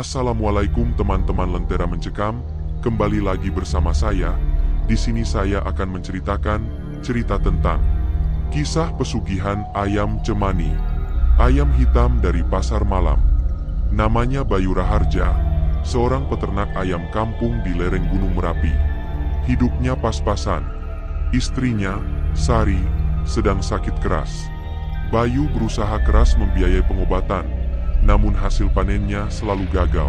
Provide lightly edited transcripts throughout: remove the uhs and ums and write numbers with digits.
Assalamualaikum teman-teman Lentera Mencekam, kembali lagi bersama saya. Di sini saya akan menceritakan cerita tentang kisah pesugihan ayam cemani. Ayam hitam dari pasar malam. Namanya Bayu Raharja, seorang peternak ayam kampung di lereng Gunung Merapi. Hidupnya pas-pasan. Istrinya, Sari, sedang sakit keras. Bayu berusaha keras membiayai pengobatan, namun hasil panennya selalu gagal.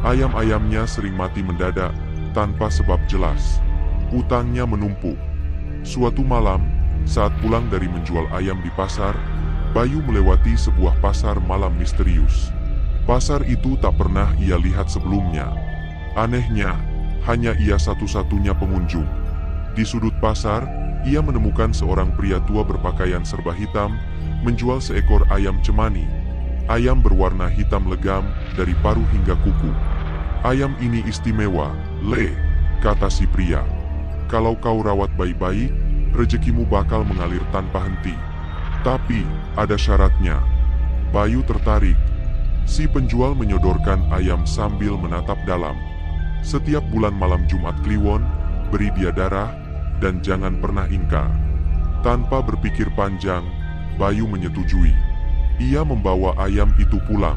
Ayam-ayamnya sering mati mendadak, tanpa sebab jelas. Utangnya menumpuk. Suatu malam, saat pulang dari menjual ayam di pasar, Bayu melewati sebuah pasar malam misterius. Pasar itu tak pernah ia lihat sebelumnya. Anehnya, hanya ia satu-satunya pengunjung. Di sudut pasar, ia menemukan seorang pria tua berpakaian serba hitam, menjual seekor ayam cemani. Ayam berwarna hitam legam dari paruh hingga kuku. Ayam ini istimewa, Le, kata si pria. Kalau kau rawat baik-baik, rezekimu bakal mengalir tanpa henti. Tapi, ada syaratnya. Bayu tertarik. Si penjual menyodorkan ayam sambil menatap dalam. Setiap bulan malam Jumat Kliwon, beri dia darah, dan jangan pernah ingkar. Tanpa berpikir panjang, Bayu menyetujui. Ia membawa ayam itu pulang.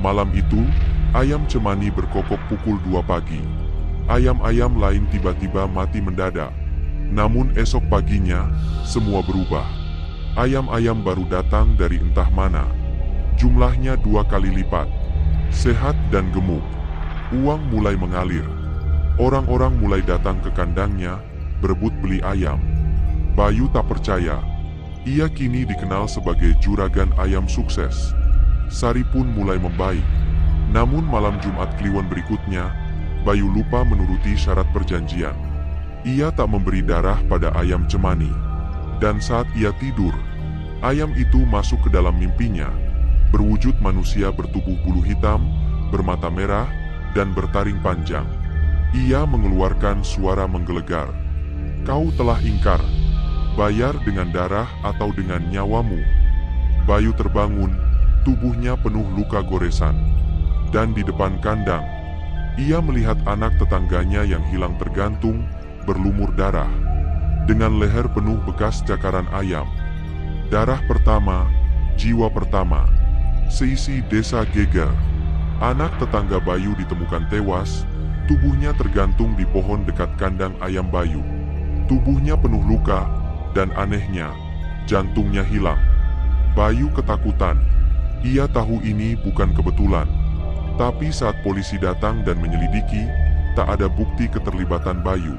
Malam itu, ayam cemani berkokok pukul 2 pagi. Ayam-ayam lain tiba-tiba mati mendadak. Namun esok paginya, semua berubah. Ayam-ayam baru datang dari entah mana. Jumlahnya 2 kali lipat. Sehat dan gemuk. Uang mulai mengalir. Orang-orang mulai datang ke kandangnya, berebut beli ayam. Bayu tak percaya. Ia kini dikenal sebagai juragan ayam sukses. Sari pun mulai membaik. Namun malam Jumat Kliwon berikutnya, Bayu lupa menuruti syarat perjanjian. Ia tak memberi darah pada ayam cemani. Dan saat ia tidur, ayam itu masuk ke dalam mimpinya. Berwujud manusia bertubuh bulu hitam, bermata merah, dan bertaring panjang. Ia mengeluarkan suara menggelegar. Kau telah ingkar. Bayar dengan darah atau dengan nyawamu. Bayu terbangun, tubuhnya penuh luka goresan. Dan di depan kandang, ia melihat anak tetangganya yang hilang tergantung, berlumur darah. Dengan leher penuh bekas cakaran ayam. Darah pertama, jiwa pertama. Seisi desa geger. Anak tetangga Bayu ditemukan tewas, tubuhnya tergantung di pohon dekat kandang ayam Bayu. Tubuhnya penuh luka, dan anehnya, jantungnya hilang. Bayu ketakutan. Ia tahu ini bukan kebetulan. Tapi saat polisi datang dan menyelidiki, tak ada bukti keterlibatan Bayu.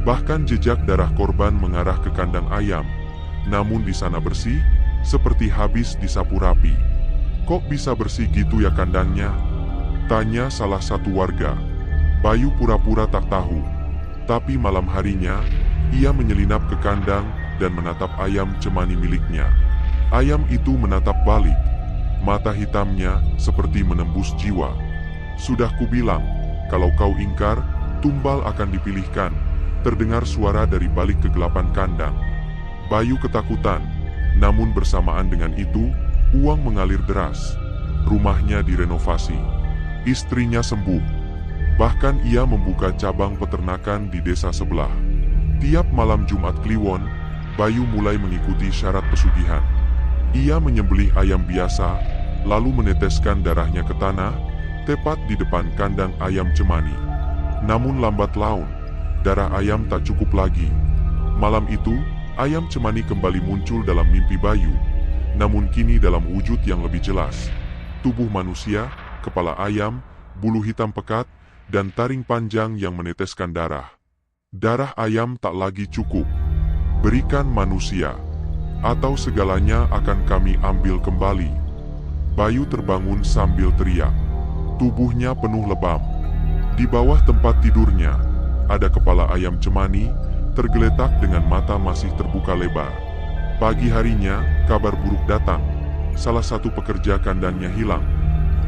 Bahkan jejak darah korban mengarah ke kandang ayam. Namun di sana bersih, seperti habis disapu rapi. Kok bisa bersih gitu ya kandangnya? Tanya salah satu warga. Bayu pura-pura tak tahu. Tapi malam harinya, ia menyelinap ke kandang dan menatap ayam cemani miliknya. Ayam itu menatap balik. Mata hitamnya seperti menembus jiwa. Sudah kubilang, kalau kau ingkar, tumbal akan dipilihkan. Terdengar suara dari balik kegelapan kandang. Bayu ketakutan. Namun bersamaan dengan itu, uang mengalir deras. Rumahnya direnovasi. Istrinya sembuh. Bahkan ia membuka cabang peternakan di desa sebelah. Tiap malam Jumat Kliwon, Bayu mulai mengikuti syarat pesugihan. Ia menyembelih ayam biasa, lalu meneteskan darahnya ke tanah, tepat di depan kandang ayam cemani. Namun lambat laun, darah ayam tak cukup lagi. Malam itu, ayam cemani kembali muncul dalam mimpi Bayu, namun kini dalam wujud yang lebih jelas. Tubuh manusia, kepala ayam, bulu hitam pekat, dan taring panjang yang meneteskan darah. Darah ayam tak lagi cukup. Berikan manusia, atau segalanya akan kami ambil kembali. Bayu terbangun sambil teriak. Tubuhnya penuh lebam. Di bawah tempat tidurnya, ada kepala ayam cemani, tergeletak dengan mata masih terbuka lebar. Pagi harinya, kabar buruk datang. Salah satu pekerja kandangnya hilang.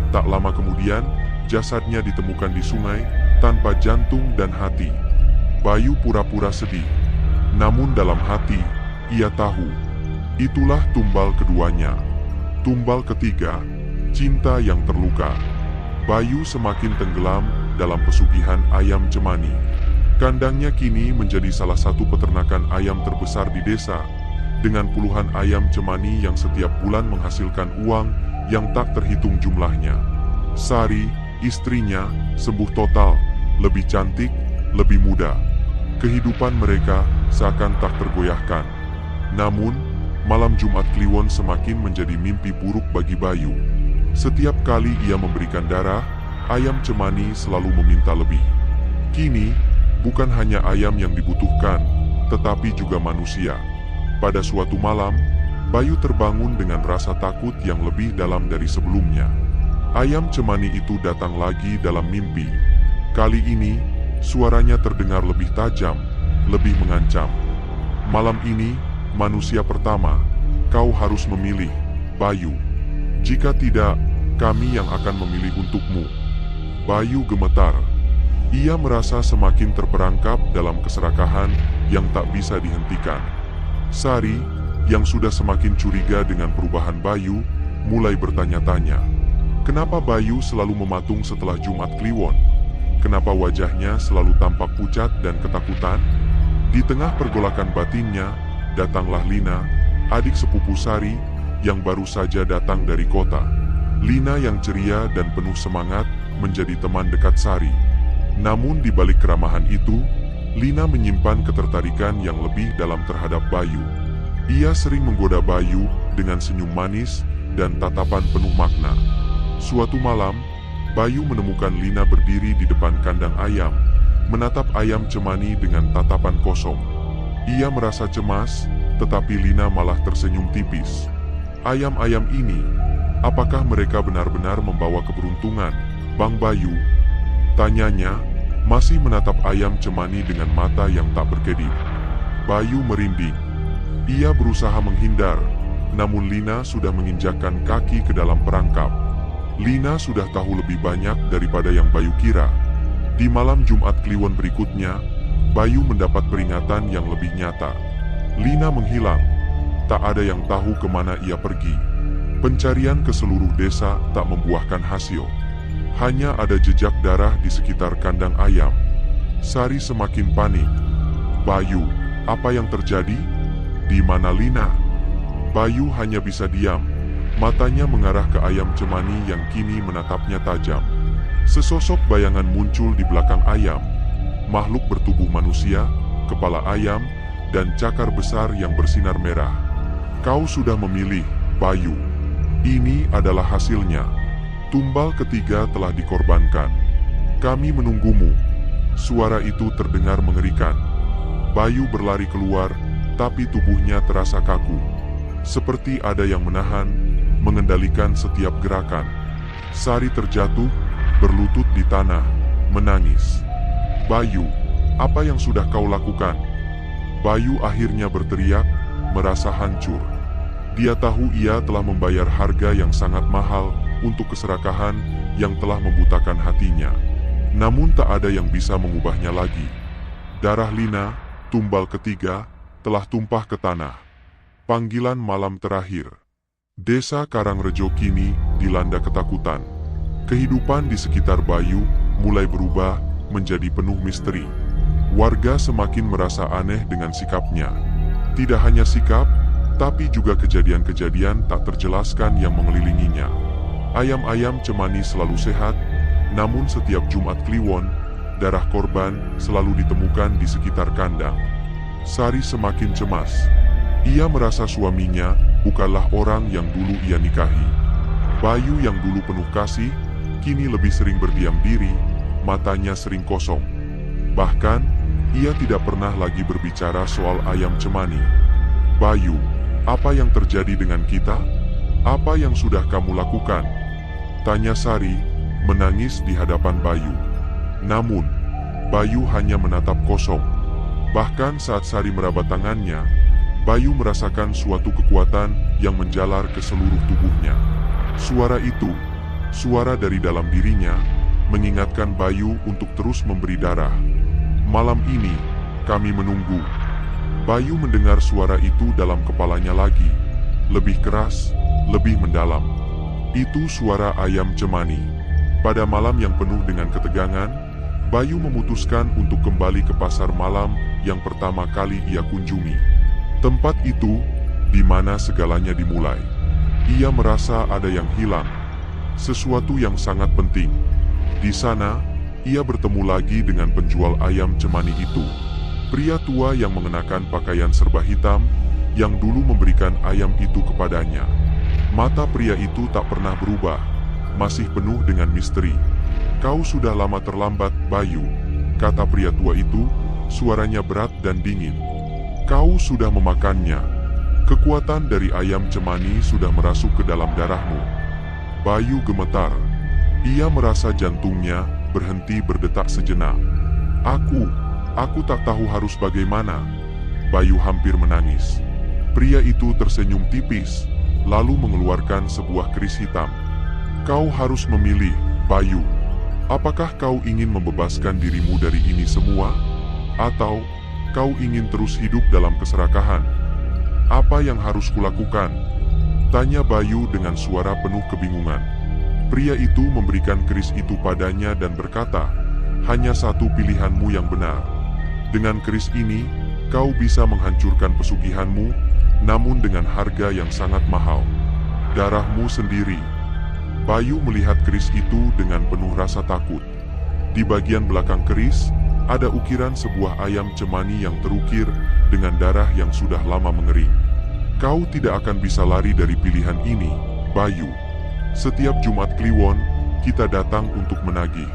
Tak lama kemudian, jasadnya ditemukan di sungai, tanpa jantung dan hati. Bayu pura-pura sedih. Namun dalam hati, ia tahu, itulah tumbal keduanya. Tumbal ketiga, cinta yang terluka. Bayu semakin tenggelam dalam pesugihan ayam cemani. Kandangnya kini menjadi salah satu peternakan ayam terbesar di desa, dengan puluhan ayam cemani yang setiap bulan menghasilkan uang yang tak terhitung jumlahnya. Sari, istrinya, sembuh total, lebih cantik, lebih muda. Kehidupan mereka seakan tak tergoyahkan. Namun, malam Jumat Kliwon semakin menjadi mimpi buruk bagi Bayu. Setiap kali ia memberikan darah, ayam cemani selalu meminta lebih. Kini, bukan hanya ayam yang dibutuhkan, tetapi juga manusia. Pada suatu malam, Bayu terbangun dengan rasa takut yang lebih dalam dari sebelumnya. Ayam cemani itu datang lagi dalam mimpi. Kali ini, suaranya terdengar lebih tajam, lebih mengancam. Malam ini, manusia pertama, kau harus memilih, Bayu. Jika tidak, kami yang akan memilih untukmu. Bayu gemetar. Ia merasa semakin terperangkap dalam keserakahan yang tak bisa dihentikan. Sari, yang sudah semakin curiga dengan perubahan Bayu, mulai bertanya-tanya. Kenapa Bayu selalu mematung setelah Jumat Kliwon? Kenapa wajahnya selalu tampak pucat dan ketakutan? Di tengah pergolakan batinnya, datanglah Lina, adik sepupu Sari, yang baru saja datang dari kota. Lina yang ceria dan penuh semangat menjadi teman dekat Sari. Namun di balik keramahan itu, Lina menyimpan ketertarikan yang lebih dalam terhadap Bayu. Ia sering menggoda Bayu dengan senyum manis dan tatapan penuh makna. Suatu malam, Bayu menemukan Lina berdiri di depan kandang ayam, menatap ayam cemani dengan tatapan kosong. Ia merasa cemas, tetapi Lina malah tersenyum tipis. Ayam-ayam ini, apakah mereka benar-benar membawa keberuntungan, Bang Bayu? Tanyanya, masih menatap ayam cemani dengan mata yang tak berkedip. Bayu merinding. Ia berusaha menghindar, namun Lina sudah menginjakkan kaki ke dalam perangkap. Lina sudah tahu lebih banyak daripada yang Bayu kira. Di malam Jumat Kliwon berikutnya, Bayu mendapat peringatan yang lebih nyata. Lina menghilang. Tak ada yang tahu kemana ia pergi. Pencarian ke seluruh desa tak membuahkan hasil. Hanya ada jejak darah di sekitar kandang ayam. Sari semakin panik. Bayu, apa yang terjadi? Di mana Lina? Bayu hanya bisa diam. Matanya mengarah ke ayam cemani yang kini menatapnya tajam. Sesosok bayangan muncul di belakang ayam. Makhluk bertubuh manusia, kepala ayam, dan cakar besar yang bersinar merah. Kau sudah memilih, Bayu. Ini adalah hasilnya. Tumbal ketiga telah dikorbankan. Kami menunggumu. Suara itu terdengar mengerikan. Bayu berlari keluar, tapi tubuhnya terasa kaku. Seperti ada yang menahan, mengendalikan setiap gerakan. Sari terjatuh, berlutut di tanah, menangis. Bayu, apa yang sudah kau lakukan? Bayu akhirnya berteriak, merasa hancur. Dia tahu ia telah membayar harga yang sangat mahal untuk keserakahan yang telah membutakan hatinya. Namun tak ada yang bisa mengubahnya lagi. Darah Lina, tumbal ketiga, telah tumpah ke tanah. Panggilan malam terakhir. Desa Karangrejo kini dilanda ketakutan. Kehidupan di sekitar Bayu mulai berubah menjadi penuh misteri. Warga semakin merasa aneh dengan sikapnya. Tidak hanya sikap, tapi juga kejadian-kejadian tak terjelaskan yang mengelilinginya. Ayam-ayam cemani selalu sehat, namun setiap Jumat Kliwon, darah korban selalu ditemukan di sekitar kandang. Sari semakin cemas. Ia merasa suaminya bukanlah orang yang dulu ia nikahi. Bayu yang dulu penuh kasih, kini lebih sering berdiam diri, matanya sering kosong. Bahkan, ia tidak pernah lagi berbicara soal ayam cemani. Bayu, apa yang terjadi dengan kita? Apa yang sudah kamu lakukan? Tanya Sari, menangis di hadapan Bayu. Namun, Bayu hanya menatap kosong. Bahkan saat Sari meraba tangannya, Bayu merasakan suatu kekuatan yang menjalar ke seluruh tubuhnya. Suara itu, suara dari dalam dirinya, mengingatkan Bayu untuk terus memberi darah. Malam ini, kami menunggu. Bayu mendengar suara itu dalam kepalanya lagi. Lebih keras, lebih mendalam. Itu suara ayam cemani. Pada malam yang penuh dengan ketegangan, Bayu memutuskan untuk kembali ke pasar malam yang pertama kali ia kunjungi. Tempat itu, di mana segalanya dimulai. Ia merasa ada yang hilang, sesuatu yang sangat penting. Di sana, ia bertemu lagi dengan penjual ayam cemani itu. Pria tua yang mengenakan pakaian serba hitam, yang dulu memberikan ayam itu kepadanya. Mata pria itu tak pernah berubah, masih penuh dengan misteri. "Kau sudah lama terlambat, Bayu," kata pria tua itu, suaranya berat dan dingin. "Kau sudah memakannya. Kekuatan dari ayam cemani sudah merasuk ke dalam darahmu." Bayu gemetar. Ia merasa jantungnya berhenti berdetak sejenak. Aku tak tahu harus bagaimana." Bayu hampir menangis. Pria itu tersenyum tipis, lalu mengeluarkan sebuah keris hitam. "Kau harus memilih, Bayu. Apakah kau ingin membebaskan dirimu dari ini semua? Atau kau ingin terus hidup dalam keserakahan? Apa yang harus kulakukan?" tanya Bayu dengan suara penuh kebingungan. Pria itu memberikan keris itu padanya dan berkata, "Hanya satu pilihanmu yang benar. Dengan keris ini, kau bisa menghancurkan pesugihanmu, namun dengan harga yang sangat mahal. Darahmu sendiri." Bayu melihat keris itu dengan penuh rasa takut. Di bagian belakang keris, ada ukiran sebuah ayam cemani yang terukir dengan darah yang sudah lama mengering. "Kau tidak akan bisa lari dari pilihan ini, Bayu. Setiap Jumat Kliwon, kita datang untuk menagih."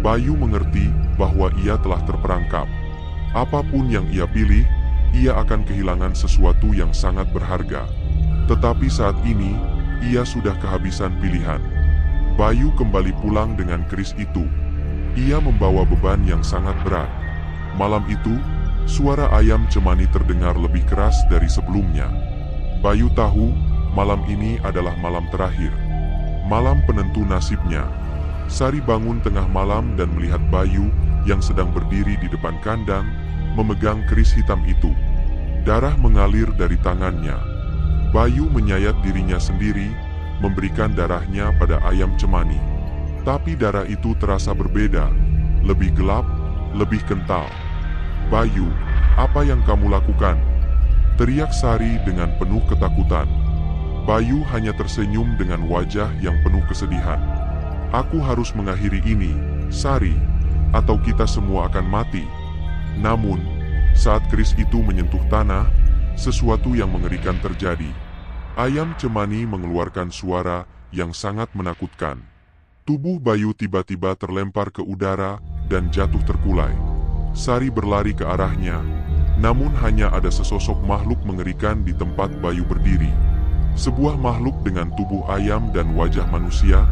Bayu mengerti bahwa ia telah terperangkap. Apapun yang ia pilih, ia akan kehilangan sesuatu yang sangat berharga. Tetapi saat ini, ia sudah kehabisan pilihan. Bayu kembali pulang dengan keris itu. Ia membawa beban yang sangat berat. Malam itu, suara ayam cemani terdengar lebih keras dari sebelumnya. Bayu tahu, malam ini adalah malam terakhir. Malam penentu nasibnya. Sari bangun tengah malam dan melihat Bayu yang sedang berdiri di depan kandang, memegang keris hitam itu. Darah mengalir dari tangannya. Bayu menyayat dirinya sendiri, memberikan darahnya pada ayam cemani. Tapi darah itu terasa berbeda, lebih gelap, lebih kental. "Bayu, apa yang kamu lakukan?" teriak Sari dengan penuh ketakutan. Bayu hanya tersenyum dengan wajah yang penuh kesedihan. "Aku harus mengakhiri ini, Sari, atau kita semua akan mati." Namun, saat keris itu menyentuh tanah, sesuatu yang mengerikan terjadi. Ayam cemani mengeluarkan suara yang sangat menakutkan. Tubuh Bayu tiba-tiba terlempar ke udara dan jatuh terkulai. Sari berlari ke arahnya, namun hanya ada sesosok makhluk mengerikan di tempat Bayu berdiri. Sebuah makhluk dengan tubuh ayam dan wajah manusia,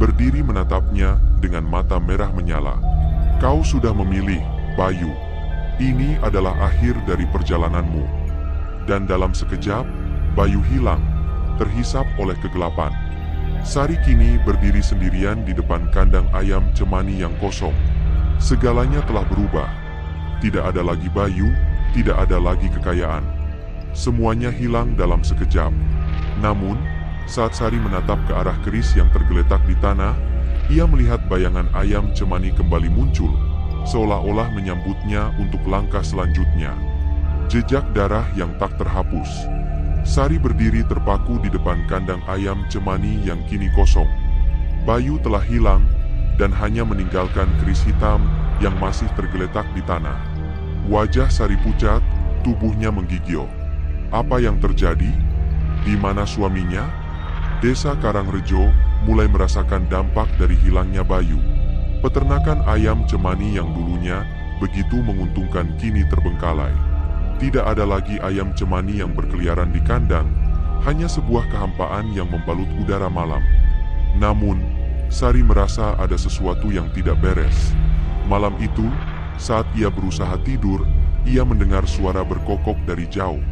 berdiri menatapnya dengan mata merah menyala. "Kau sudah memilih, Bayu. Ini adalah akhir dari perjalananmu." Dan dalam sekejap, Bayu hilang, terhisap oleh kegelapan. Sari kini berdiri sendirian di depan kandang ayam cemani yang kosong. Segalanya telah berubah. Tidak ada lagi Bayu, tidak ada lagi kekayaan. Semuanya hilang dalam sekejap. Namun, saat Sari menatap ke arah keris yang tergeletak di tanah, ia melihat bayangan ayam cemani kembali muncul, seolah-olah menyambutnya untuk langkah selanjutnya. Jejak darah yang tak terhapus. Sari berdiri terpaku di depan kandang ayam cemani yang kini kosong. Bayu telah hilang, dan hanya meninggalkan keris hitam yang masih tergeletak di tanah. Wajah Sari pucat, tubuhnya menggigil. Apa yang terjadi? Di mana suaminya? Desa Karangrejo mulai merasakan dampak dari hilangnya Bayu. Peternakan ayam cemani yang dulunya begitu menguntungkan kini terbengkalai. Tidak ada lagi ayam cemani yang berkeliaran di kandang, hanya sebuah kehampaan yang membalut udara malam. Namun, Sari merasa ada sesuatu yang tidak beres. Malam itu, saat ia berusaha tidur, ia mendengar suara berkokok dari jauh.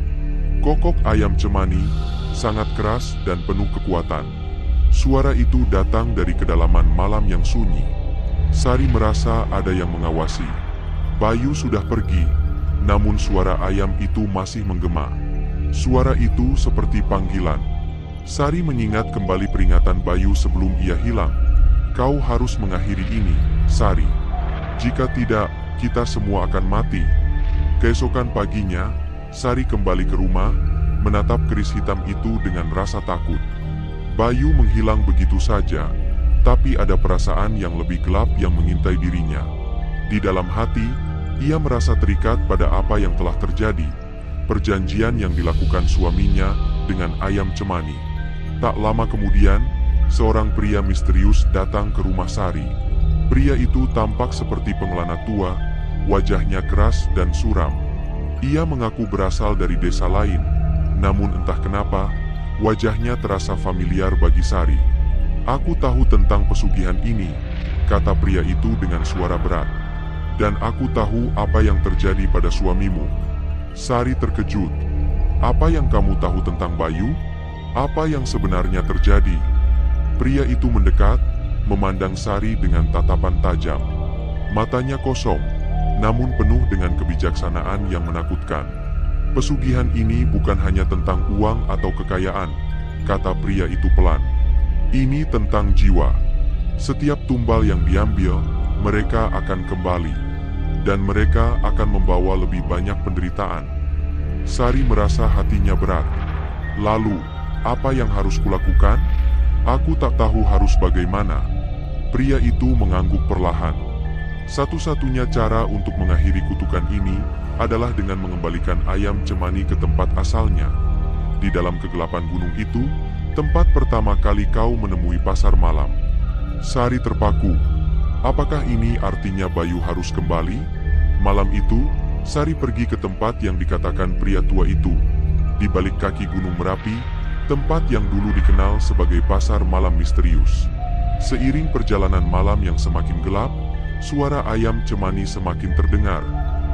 Kokok ayam cemani, sangat keras dan penuh kekuatan. Suara itu datang dari kedalaman malam yang sunyi. Sari merasa ada yang mengawasi. Bayu sudah pergi, namun suara ayam itu masih menggema. Suara itu seperti panggilan. Sari mengingat kembali peringatan Bayu sebelum ia hilang. Kau harus mengakhiri ini, Sari. Jika tidak, kita semua akan mati. Keesokan paginya, Sari kembali ke rumah, menatap keris hitam itu dengan rasa takut. Bayu menghilang begitu saja, tapi ada perasaan yang lebih gelap yang mengintai dirinya. Di dalam hati, ia merasa terikat pada apa yang telah terjadi, perjanjian yang dilakukan suaminya dengan ayam cemani. Tak lama kemudian, seorang pria misterius datang ke rumah Sari. Pria itu tampak seperti pengelana tua, wajahnya keras dan suram. Ia mengaku berasal dari desa lain, namun entah kenapa, wajahnya terasa familiar bagi Sari. "Aku tahu tentang pesugihan ini," kata pria itu dengan suara berat. "Dan aku tahu apa yang terjadi pada suamimu." Sari terkejut. "Apa yang kamu tahu tentang Bayu? Apa yang sebenarnya terjadi?" Pria itu mendekat, memandang Sari dengan tatapan tajam. Matanya kosong, namun penuh dengan kebijaksanaan yang menakutkan. "Pesugihan ini bukan hanya tentang uang atau kekayaan," kata pria itu pelan. "Ini tentang jiwa. Setiap tumbal yang diambil, mereka akan kembali. Dan mereka akan membawa lebih banyak penderitaan." Sari merasa hatinya berat. "Lalu, apa yang harus kulakukan? Aku tak tahu harus bagaimana." Pria itu mengangguk perlahan. Satu-satunya cara untuk mengakhiri kutukan ini adalah dengan mengembalikan ayam cemani ke tempat asalnya. Di dalam kegelapan gunung itu, tempat pertama kali kau menemui pasar malam. Sari terpaku. Apakah ini artinya Bayu harus kembali? Malam itu, Sari pergi ke tempat yang dikatakan pria tua itu. Di balik kaki Gunung Merapi, tempat yang dulu dikenal sebagai pasar malam misterius. Seiring perjalanan malam yang semakin gelap, suara ayam cemani semakin terdengar,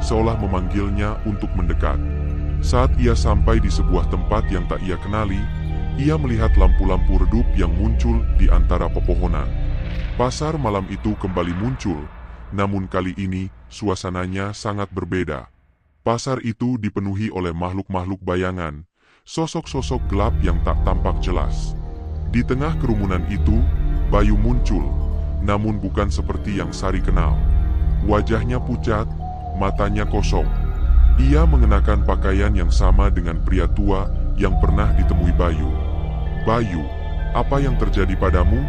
seolah memanggilnya untuk mendekat. Saat ia sampai di sebuah tempat yang tak ia kenali, ia melihat lampu-lampu redup yang muncul di antara pepohonan. Pasar malam itu kembali muncul, namun kali ini suasananya sangat berbeda. Pasar itu dipenuhi oleh makhluk-makhluk bayangan, sosok-sosok gelap yang tak tampak jelas. Di tengah kerumunan itu, Bayu muncul, namun bukan seperti yang Sari kenal. Wajahnya pucat, matanya kosong. Ia mengenakan pakaian yang sama dengan pria tua yang pernah ditemui Bayu. "Bayu, apa yang terjadi padamu?"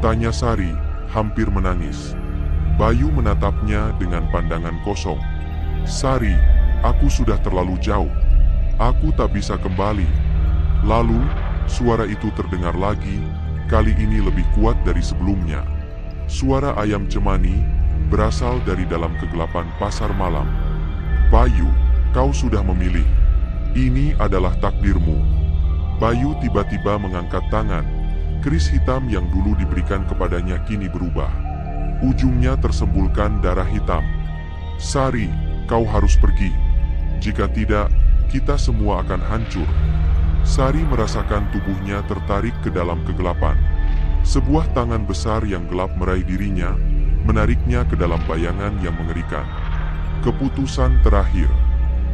tanya Sari, hampir menangis. Bayu menatapnya dengan pandangan kosong. "Sari, aku sudah terlalu jauh. Aku tak bisa kembali." Lalu, suara itu terdengar lagi, kali ini lebih kuat dari sebelumnya. Suara ayam cemani berasal dari dalam kegelapan pasar malam. "Bayu, kau sudah memilih. Ini adalah takdirmu." Bayu tiba-tiba mengangkat tangan. Keris hitam yang dulu diberikan kepadanya kini berubah. Ujungnya tersembulkan darah hitam. "Sari, kau harus pergi. Jika tidak, kita semua akan hancur." Sari merasakan tubuhnya tertarik ke dalam kegelapan. Sebuah tangan besar yang gelap meraih dirinya, menariknya ke dalam bayangan yang mengerikan. Keputusan terakhir.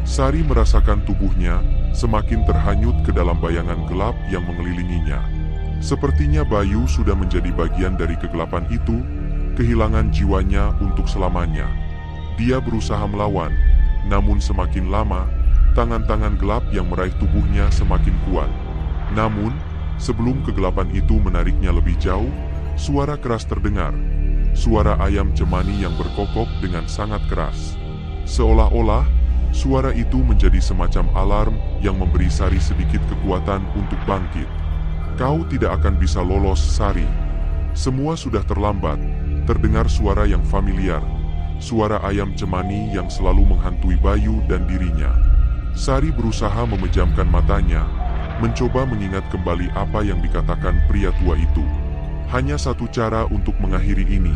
Sari merasakan tubuhnya semakin terhanyut ke dalam bayangan gelap yang mengelilinginya. Sepertinya Bayu sudah menjadi bagian dari kegelapan itu, kehilangan jiwanya untuk selamanya. Dia berusaha melawan, namun semakin lama, tangan-tangan gelap yang meraih tubuhnya semakin kuat. Namun, sebelum kegelapan itu menariknya lebih jauh, suara keras terdengar. Suara ayam cemani yang berkokok dengan sangat keras. Seolah-olah, suara itu menjadi semacam alarm yang memberi Sari sedikit kekuatan untuk bangkit. "Kau tidak akan bisa lolos, Sari. Semua sudah terlambat." Terdengar suara yang familiar. Suara ayam cemani yang selalu menghantui Bayu dan dirinya. Sari berusaha memejamkan matanya, mencoba mengingat kembali apa yang dikatakan pria tua itu. Hanya satu cara untuk mengakhiri ini.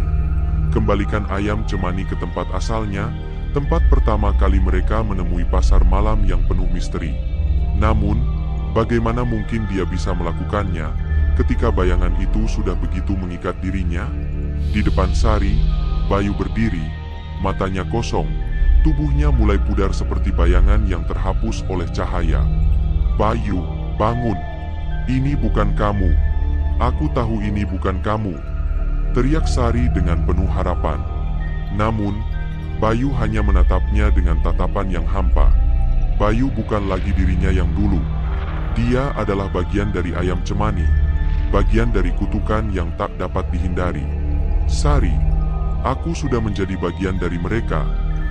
Kembalikan ayam cemani ke tempat asalnya, tempat pertama kali mereka menemui pasar malam yang penuh misteri. Namun, bagaimana mungkin dia bisa melakukannya ketika bayangan itu sudah begitu mengikat dirinya? Di depan Sari, Bayu berdiri, matanya kosong. Tubuhnya mulai pudar seperti bayangan yang terhapus oleh cahaya. "Bayu, bangun. Ini bukan kamu. Aku tahu ini bukan kamu." teriak Sari dengan penuh harapan. Namun, Bayu hanya menatapnya dengan tatapan yang hampa. Bayu bukan lagi dirinya yang dulu. Dia adalah bagian dari ayam cemani, bagian dari kutukan yang tak dapat dihindari. Sari, aku sudah menjadi bagian dari mereka,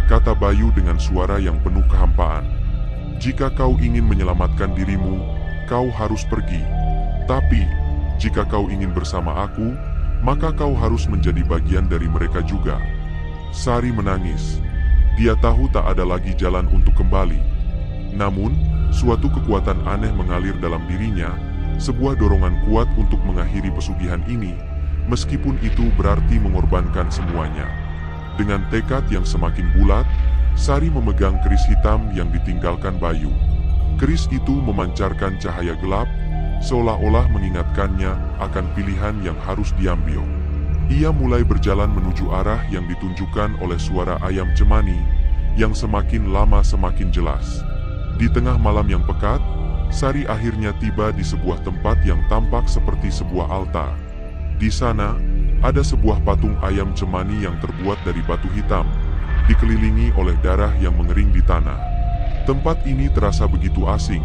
kata Bayu dengan suara yang penuh kehampaan. Jika kau ingin menyelamatkan dirimu, kau harus pergi. Tapi, jika kau ingin bersama aku, maka kau harus menjadi bagian dari mereka juga. Sari menangis. Dia tahu tak ada lagi jalan untuk kembali. Namun, suatu kekuatan aneh mengalir dalam dirinya, sebuah dorongan kuat untuk mengakhiri pesugihan ini, meskipun itu berarti mengorbankan semuanya. Dengan tekad yang semakin bulat, Sari memegang keris hitam yang ditinggalkan Bayu. Keris itu memancarkan cahaya gelap, seolah-olah mengingatkannya akan pilihan yang harus diambil. Ia mulai berjalan menuju arah yang ditunjukkan oleh suara ayam cemani, yang semakin lama semakin jelas. Di tengah malam yang pekat, Sari akhirnya tiba di sebuah tempat yang tampak seperti sebuah altar. Di sana, ada sebuah patung ayam cemani yang terbuat dari batu hitam, dikelilingi oleh darah yang mengering di tanah. Tempat ini terasa begitu asing,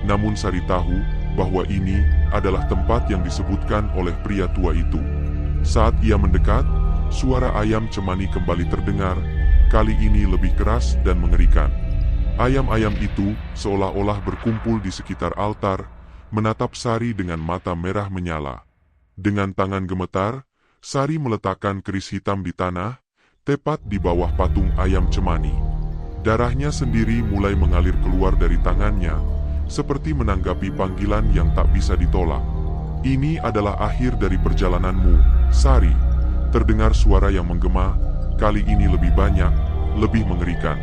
namun Sari tahu bahwa ini adalah tempat yang disebutkan oleh pria tua itu. Saat ia mendekat, suara ayam cemani kembali terdengar, kali ini lebih keras dan mengerikan. Ayam-ayam itu seolah-olah berkumpul di sekitar altar, menatap Sari dengan mata merah menyala. Dengan tangan gemetar, Sari meletakkan keris hitam di tanah, tepat di bawah patung ayam cemani. Darahnya sendiri mulai mengalir keluar dari tangannya, seperti menanggapi panggilan yang tak bisa ditolak. Ini adalah akhir dari perjalananmu, Sari. Terdengar suara yang menggema, kali ini lebih banyak, lebih mengerikan.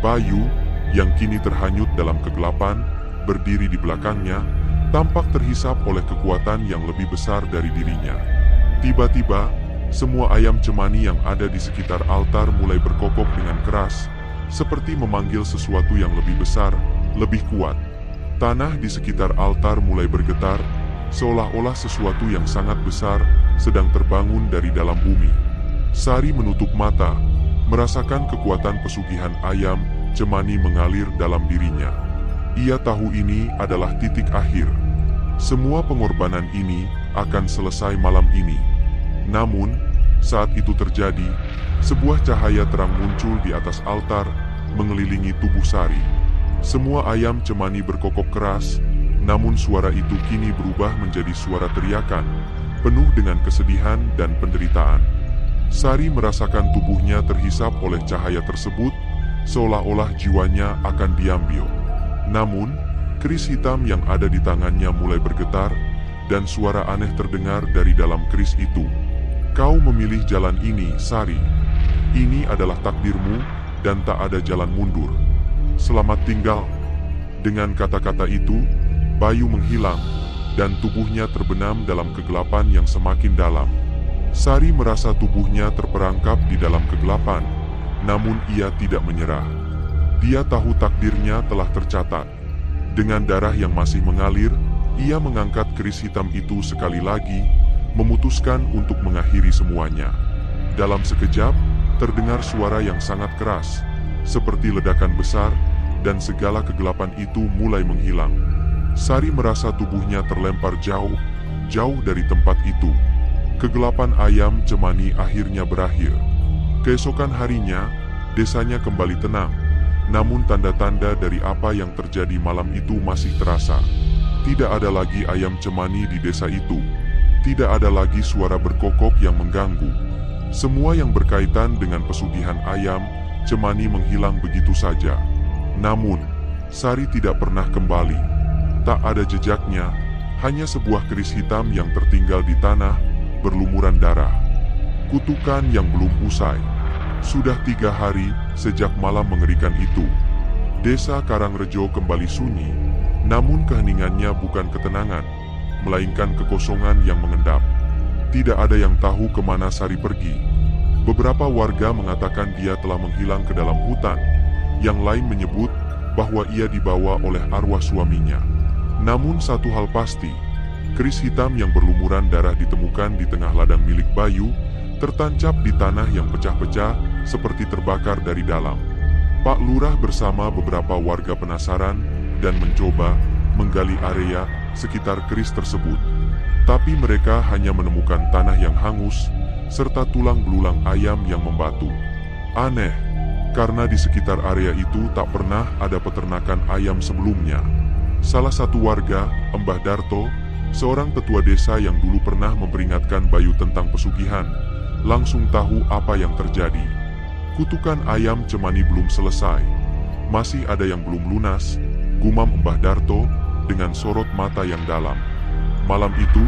Bayu, yang kini terhanyut dalam kegelapan, berdiri di belakangnya, tampak terhisap oleh kekuatan yang lebih besar dari dirinya. Tiba-tiba, semua ayam cemani yang ada di sekitar altar mulai berkokok dengan keras, seperti memanggil sesuatu yang lebih besar, lebih kuat. Tanah di sekitar altar mulai bergetar, seolah-olah sesuatu yang sangat besar sedang terbangun dari dalam bumi. Sari menutup mata, merasakan kekuatan pesugihan ayam cemani mengalir dalam dirinya. Ia tahu ini adalah titik akhir. Semua pengorbanan ini akan selesai malam ini. Namun, saat itu terjadi, sebuah cahaya terang muncul di atas altar, mengelilingi tubuh Sari. Semua ayam cemani berkokok keras, namun suara itu kini berubah menjadi suara teriakan, penuh dengan kesedihan dan penderitaan. Sari merasakan tubuhnya terhisap oleh cahaya tersebut, seolah-olah jiwanya akan diambil. Namun, keris hitam yang ada di tangannya mulai bergetar, dan suara aneh terdengar dari dalam keris itu. Kau memilih jalan ini, Sari. Ini adalah takdirmu, dan tak ada jalan mundur. Selamat tinggal. Dengan kata-kata itu, Bayu menghilang, dan tubuhnya terbenam dalam kegelapan yang semakin dalam. Sari merasa tubuhnya terperangkap di dalam kegelapan, namun ia tidak menyerah. Dia tahu takdirnya telah tercatat. Dengan darah yang masih mengalir, ia mengangkat keris hitam itu sekali lagi, memutuskan untuk mengakhiri semuanya. Dalam sekejap, terdengar suara yang sangat keras, seperti ledakan besar, dan segala kegelapan itu mulai menghilang. Sari merasa tubuhnya terlempar jauh, jauh dari tempat itu. Kegelapan ayam cemani akhirnya berakhir. Keesokan harinya, desanya kembali tenang, namun tanda-tanda dari apa yang terjadi malam itu masih terasa. Tidak ada lagi ayam cemani di desa itu. Tidak ada lagi suara berkokok yang mengganggu. Semua yang berkaitan dengan pesugihan ayam cemani menghilang begitu saja. Namun, Sari tidak pernah kembali. Tak ada jejaknya, hanya sebuah keris hitam yang tertinggal di tanah, berlumuran darah. Kutukan yang belum usai. Sudah 3 hari sejak malam mengerikan itu. Desa Karangrejo kembali sunyi, namun keheningannya bukan ketenangan, melainkan kekosongan yang mengendap. Tidak ada yang tahu kemana Sari pergi. Beberapa warga mengatakan dia telah menghilang ke dalam hutan. Yang lain menyebut bahwa ia dibawa oleh arwah suaminya. Namun satu hal pasti, keris hitam yang berlumuran darah ditemukan di tengah ladang milik Bayu, tertancap di tanah yang pecah-pecah seperti terbakar dari dalam. Pak Lurah bersama beberapa warga penasaran dan mencoba menggali area sekitar keris tersebut. Tapi mereka hanya menemukan tanah yang hangus, serta tulang belulang ayam yang membatu. Aneh, karena di sekitar area itu tak pernah ada peternakan ayam sebelumnya. Salah satu warga, Mbah Darto, seorang tetua desa yang dulu pernah memperingatkan Bayu tentang pesugihan, langsung tahu apa yang terjadi. Kutukan ayam cemani belum selesai. Masih ada yang belum lunas, gumam Mbah Darto dengan sorot mata yang dalam. Malam itu,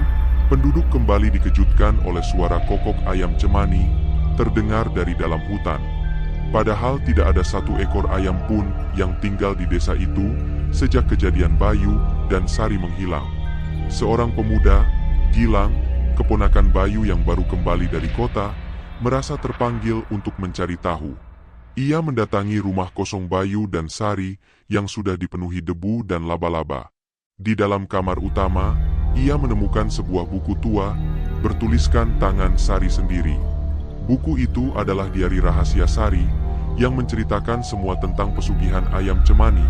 penduduk kembali dikejutkan oleh suara kokok ayam cemani terdengar dari dalam hutan. Padahal tidak ada satu ekor ayam pun yang tinggal di desa itu sejak kejadian Bayu dan Sari menghilang. Seorang pemuda, Gilang, keponakan Bayu yang baru kembali dari kota, merasa terpanggil untuk mencari tahu. Ia mendatangi rumah kosong Bayu dan Sari yang sudah dipenuhi debu dan laba-laba. Di dalam kamar utama, ia menemukan sebuah buku tua bertuliskan tangan Sari sendiri. Buku itu adalah diari rahasia Sari yang menceritakan semua tentang pesugihan ayam cemani,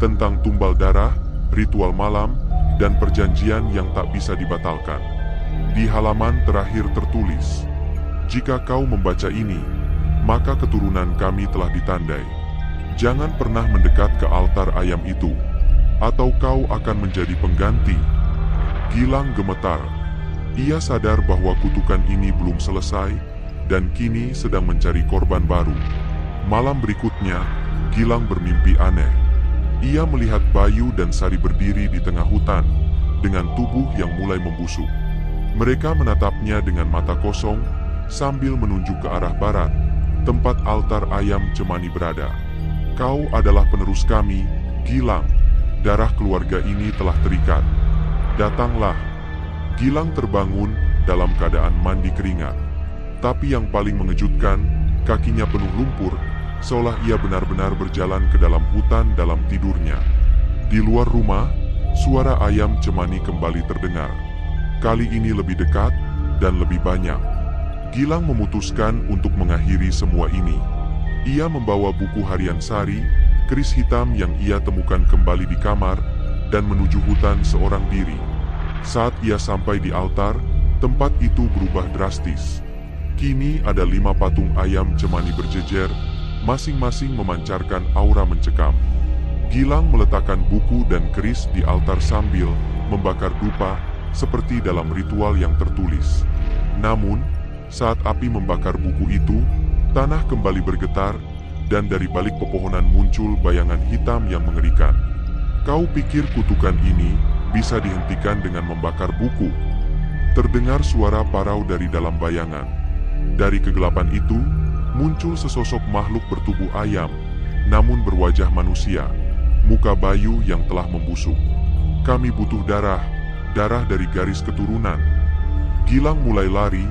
tentang tumbal darah, ritual malam, dan perjanjian yang tak bisa dibatalkan. Di halaman terakhir tertulis, "Jika kau membaca ini, maka keturunan kami telah ditandai. Jangan pernah mendekat ke altar ayam itu, atau kau akan menjadi pengganti." Gilang gemetar. Ia sadar bahwa kutukan ini belum selesai, dan kini sedang mencari korban baru. Malam berikutnya, Gilang bermimpi aneh. Ia melihat Bayu dan Sari berdiri di tengah hutan, dengan tubuh yang mulai membusuk. Mereka menatapnya dengan mata kosong, sambil menunjuk ke arah barat, tempat altar ayam cemani berada. "Kau adalah penerus kami, Gilang. Darah keluarga ini telah terikat. Datanglah." Gilang terbangun dalam keadaan mandi keringat. Tapi yang paling mengejutkan, kakinya penuh lumpur, seolah ia benar-benar berjalan ke dalam hutan dalam tidurnya. Di luar rumah, suara ayam cemani kembali terdengar. Kali ini lebih dekat dan lebih banyak. Gilang memutuskan untuk mengakhiri semua ini. Ia membawa buku harian Sari, keris hitam yang ia temukan kembali di kamar, dan menuju hutan seorang diri. Saat ia sampai di altar, tempat itu berubah drastis. Kini ada 5 patung ayam cemani berjejer, masing-masing memancarkan aura mencekam. Gilang meletakkan buku dan keris di altar sambil membakar dupa, seperti dalam ritual yang tertulis. Namun, saat api membakar buku itu, tanah kembali bergetar, dan dari balik pepohonan muncul bayangan hitam yang mengerikan. "Kau pikir kutukan ini bisa dihentikan dengan membakar buku?" Terdengar suara parau dari dalam bayangan. Dari kegelapan itu, muncul sesosok makhluk bertubuh ayam, namun berwajah manusia, muka Bayu yang telah membusuk. "Kami butuh darah dari garis keturunan." Gilang mulai lari,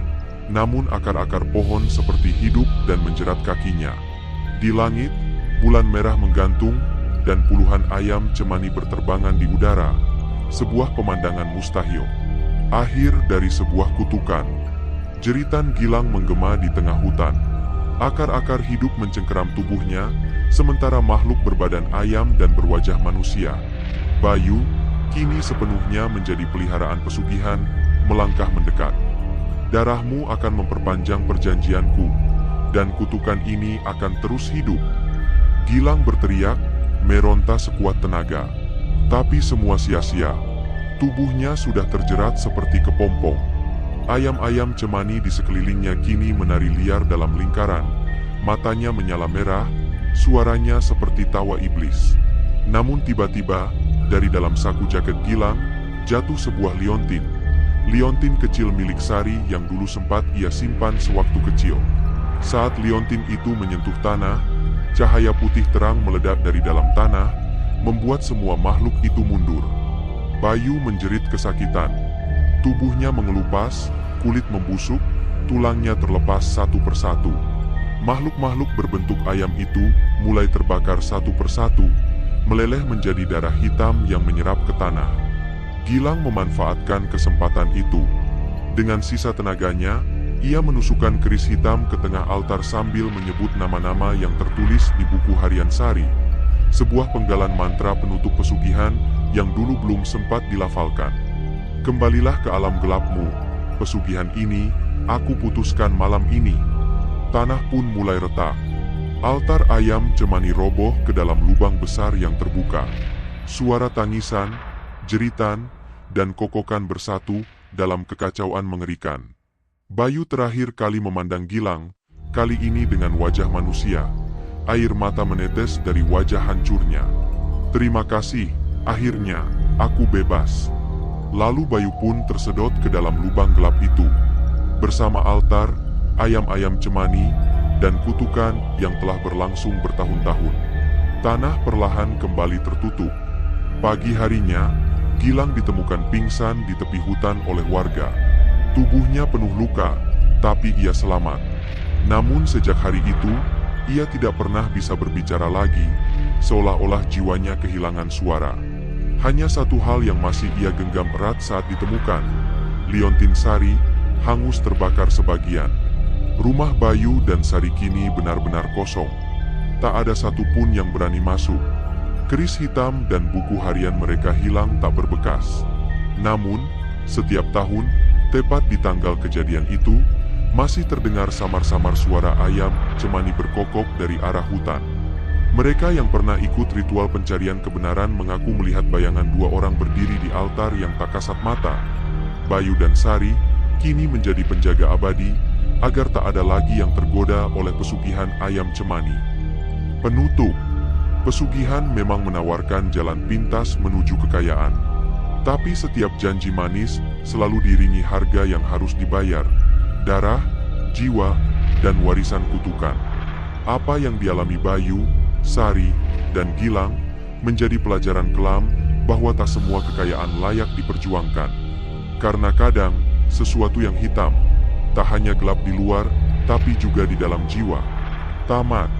namun akar-akar pohon seperti hidup dan menjerat kakinya. Di langit, bulan merah menggantung, dan puluhan ayam cemani berterbangan di udara, sebuah pemandangan mustahil. Akhir dari sebuah kutukan. Jeritan Gilang menggema di tengah hutan. Akar-akar hidup mencengkeram tubuhnya, sementara makhluk berbadan ayam dan berwajah manusia, Bayu, kini sepenuhnya menjadi peliharaan pesugihan, melangkah mendekat. "Darahmu akan memperpanjang perjanjianku, dan kutukan ini akan terus hidup." Gilang berteriak, meronta sekuat tenaga. Tapi semua sia-sia. Tubuhnya sudah terjerat seperti kepompong. Ayam-ayam cemani di sekelilingnya kini menari liar dalam lingkaran. Matanya menyala merah, suaranya seperti tawa iblis. Namun tiba-tiba, dari dalam saku jaket Gilang, jatuh sebuah liontin. Liontin kecil milik Sari yang dulu sempat ia simpan sewaktu kecil. Saat liontin itu menyentuh tanah, cahaya putih terang meledak dari dalam tanah, membuat semua makhluk itu mundur. Bayu menjerit kesakitan. Tubuhnya mengelupas, kulit membusuk, tulangnya terlepas satu persatu. Makhluk-makhluk berbentuk ayam itu mulai terbakar satu persatu, meleleh menjadi darah hitam yang menyerap ke tanah. Gilang memanfaatkan kesempatan itu. Dengan sisa tenaganya, ia menusukkan keris hitam ke tengah altar sambil menyebut nama-nama yang tertulis di buku harian Sari, sebuah penggalan mantra penutup pesugihan yang dulu belum sempat dilafalkan. Kembalilah ke alam gelapmu, pesugihan ini aku putuskan malam ini. Tanah pun mulai retak. Altar ayam cemani roboh ke dalam lubang besar yang terbuka. Suara tangisan, jeritan, dan kokokan bersatu dalam kekacauan mengerikan. Bayu terakhir kali memandang Gilang, kali ini dengan wajah manusia. Air mata menetes dari wajah hancurnya. Terima kasih, akhirnya, aku bebas. Lalu Bayu pun tersedot ke dalam lubang gelap itu. Bersama altar, ayam-ayam cemani, dan kutukan yang telah berlangsung bertahun-tahun. Tanah perlahan kembali tertutup. Pagi harinya, Gilang ditemukan pingsan di tepi hutan oleh warga. Tubuhnya penuh luka, tapi ia selamat. Namun sejak hari itu, ia tidak pernah bisa berbicara lagi, seolah-olah jiwanya kehilangan suara. Hanya satu hal yang masih ia genggam erat saat ditemukan. Liontin Sari hangus terbakar sebagian. Rumah Bayu dan Sari kini benar-benar kosong. Tak ada satupun yang berani masuk. Keris hitam dan buku harian mereka hilang tak berbekas. Namun, setiap tahun, tepat di tanggal kejadian itu, masih terdengar samar-samar suara ayam cemani berkokok dari arah hutan. Mereka yang pernah ikut ritual pencarian kebenaran mengaku melihat bayangan dua orang berdiri di altar yang tak kasat mata. Bayu dan Sari kini menjadi penjaga abadi, agar tak ada lagi yang tergoda oleh pesugihan ayam cemani. Penutup. Pesugihan memang menawarkan jalan pintas menuju kekayaan. Tapi setiap janji manis selalu diiringi harga yang harus dibayar. Darah, jiwa, dan warisan kutukan. Apa yang dialami Bayu, Sari, dan Gilang menjadi pelajaran kelam bahwa tak semua kekayaan layak diperjuangkan. Karena kadang, sesuatu yang hitam tak hanya gelap di luar, tapi juga di dalam jiwa. Tamat.